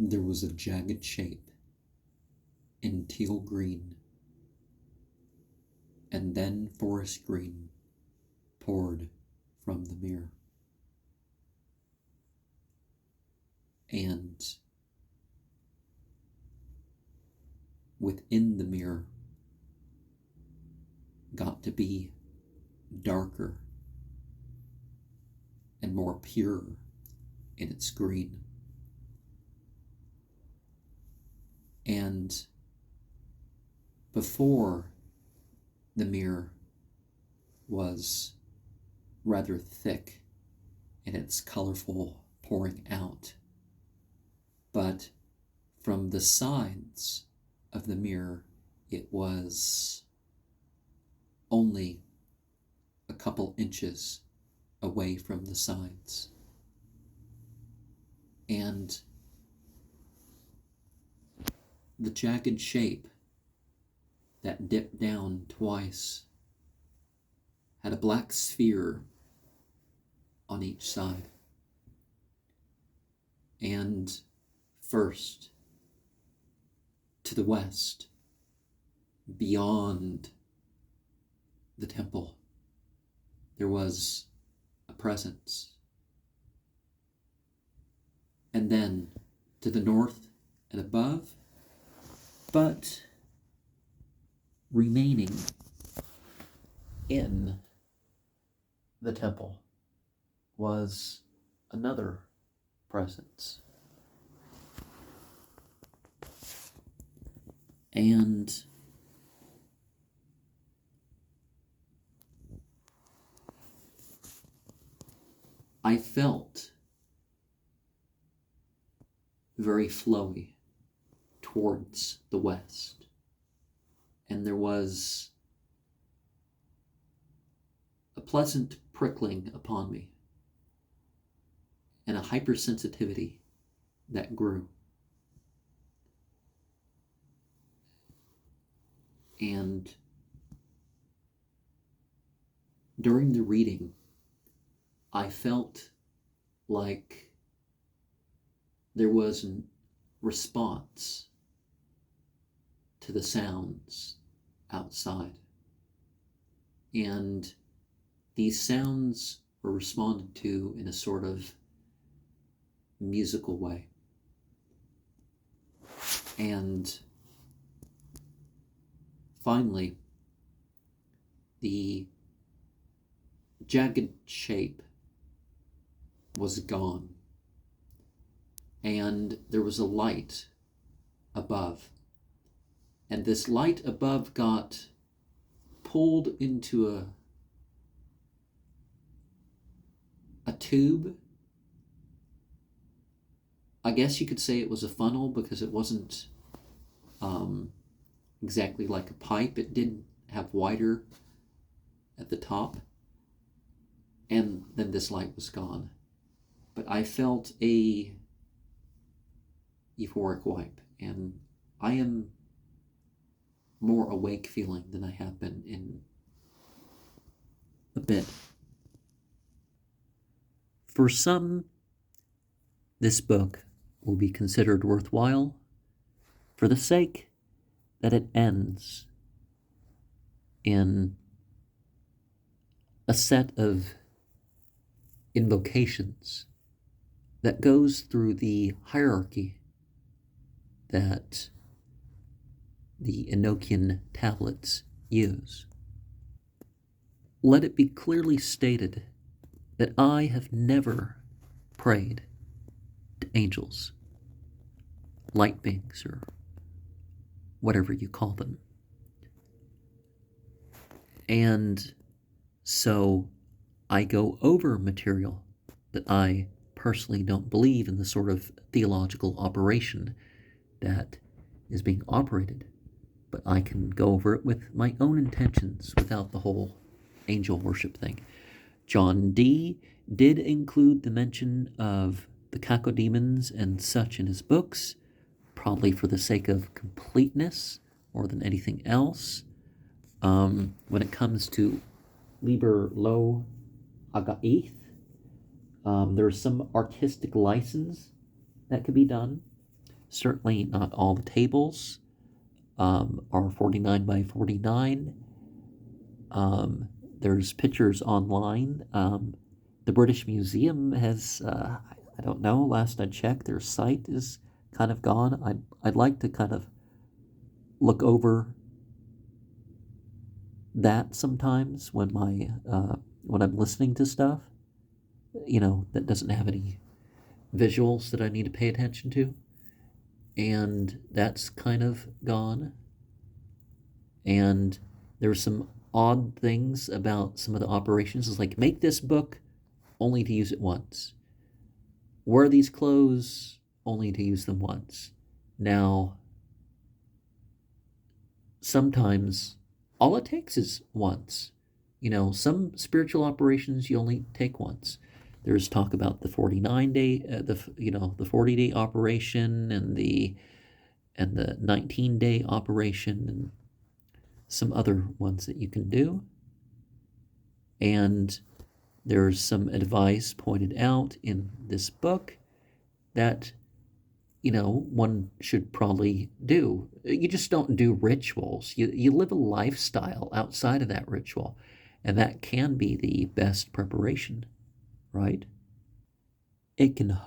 there was a jagged shape in teal green, and then forest green poured from the mirror. And within the mirror got to be darker and more pure in its green. And before the mirror was rather thick in its colorful pouring out, but from the sides of the mirror it was only a couple inches away from the sides. And the jagged shape that dipped down twice had a black sphere on each side. And first, to the west, beyond the temple, there was a presence. And then to the north and above, but remaining in the temple, was another presence. And I felt very flowy towards the west, and there was a pleasant prickling upon me and a hypersensitivity that grew. And during the reading, I felt like there was a response to the sounds outside. And these sounds were responded to in a sort of musical way. And finally, the jagged shape was gone, and there was a light above. And this light above got pulled into a tube. I guess you could say it was a funnel, because it wasn't exactly like a pipe. It did have wider at the top, and then this light was gone. But I felt a euphoric wipe, and I am more awake feeling than I have been in a bit. For some, this book will be considered worthwhile for the sake that it ends in a set of invocations that goes through the hierarchy that the Enochian tablets use. Let it be clearly stated that I have never prayed to angels, light beings, or whatever you call them. And so I go over material that I personally don't believe in the sort of theological operation that is being operated, but I can go over it with my own intentions without the whole angel worship thing. John D. did include the mention of the cacodemons and such in his books, probably for the sake of completeness more than anything else. When it comes to Liber Lo Agaeth, there's some artistic license that could be done. Certainly not all the tables are 49 by 49. There's pictures online. The British Museum has, I don't know, last I checked, their site is kind of gone. I'd like to kind of look over that sometimes when when I'm listening to stuff, that doesn't have any visuals that I need to pay attention to. And that's kind of gone. And there's some odd things about some of the operations. It's like, make this book only to use it once. Wear these clothes only to use them once. Now, sometimes all it takes is once. Some spiritual operations you only take once. There's talk about the 49-day, the 40-day operation and the 19-day operation and some other ones that you can do. And there's some advice pointed out in this book that one should probably do. You just don't do rituals. You live a lifestyle outside of that ritual, and that can be the best preparation, right? It can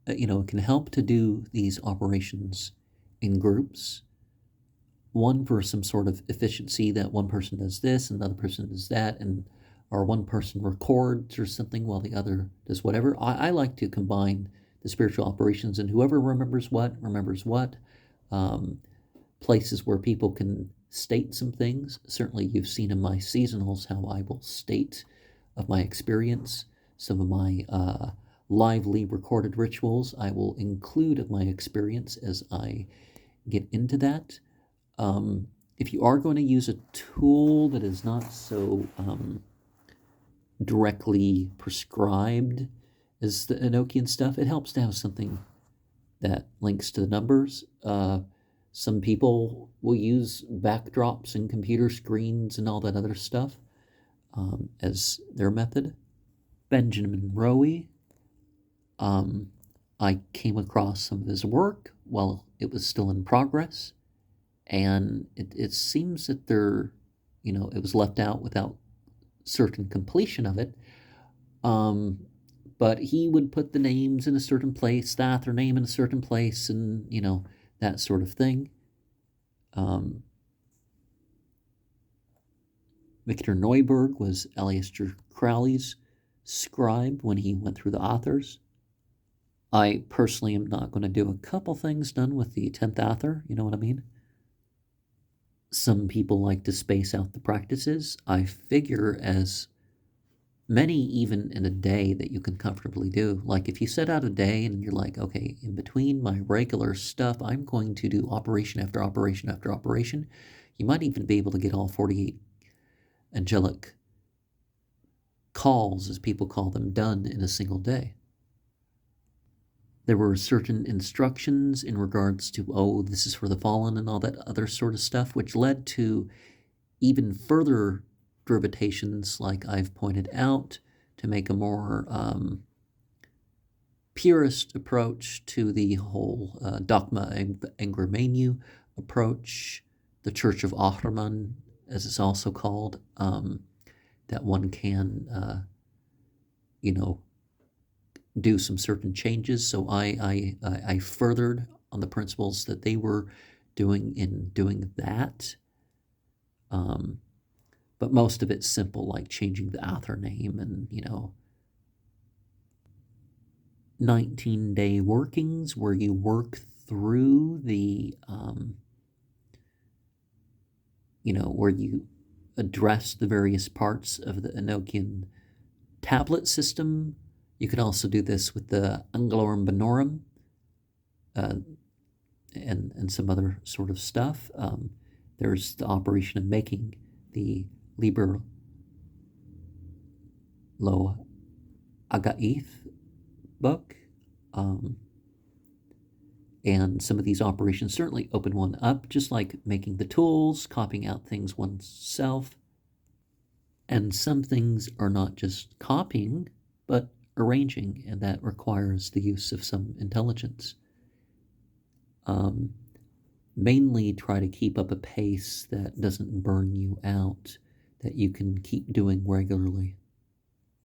it can help to do these operations in groups. One for some sort of efficiency, that one person does this, another person does that, or one person records or something while the other does whatever. I like to combine the spiritual operations, and whoever remembers what. Places where people can state some things. Certainly you've seen in my seasonals how I will state of my experience. Some of my lively recorded rituals I will include of my experience as I get into that. If you are going to use a tool that is not so directly prescribed as the Enochian stuff, it helps to have something that links to the numbers. Some people will use backdrops and computer screens and all that other stuff as their method. Benjamin Rowe, I came across some of his work while it was still in progress, and it seems that it was left out without certain completion of it. But he would put the names in a certain place, the author name in a certain place, and that sort of thing. Victor Neuberg was Aleister Crowley's scribe when he went through the authors. I personally am not going to do a couple things done with the 10th author, you know what I mean? Some people like to space out the practices. I figure as many even in a day that you can comfortably do. Like if you set out a day and you're like, okay, in between my regular stuff, I'm going to do operation after operation after operation. You might even be able to get all 48 angelic calls, as people call them, done in a single day. There were certain instructions in regards to, this is for the fallen and all that other sort of stuff, which led to even further derivatitions, like I've pointed out, to make a more purist approach to the whole dogma Angramenu approach, the Church of Ahriman, as it's also called, that one can, do some certain changes. So I furthered on the principles that they were doing in doing that. But most of it's simple, like changing the author name and, 19-day workings where you work through the, where you address the various parts of the Enochian tablet system. You can also do this with the Anglorum Bonorum and some other sort of stuff. There's the operation of making the Liber Lo Agaith book. And some of these operations certainly open one up, just like making the tools, copying out things oneself. And some things are not just copying, but arranging, and that requires the use of some intelligence. Um, Mainly try to keep up a pace that doesn't burn you out, that you can keep doing regularly.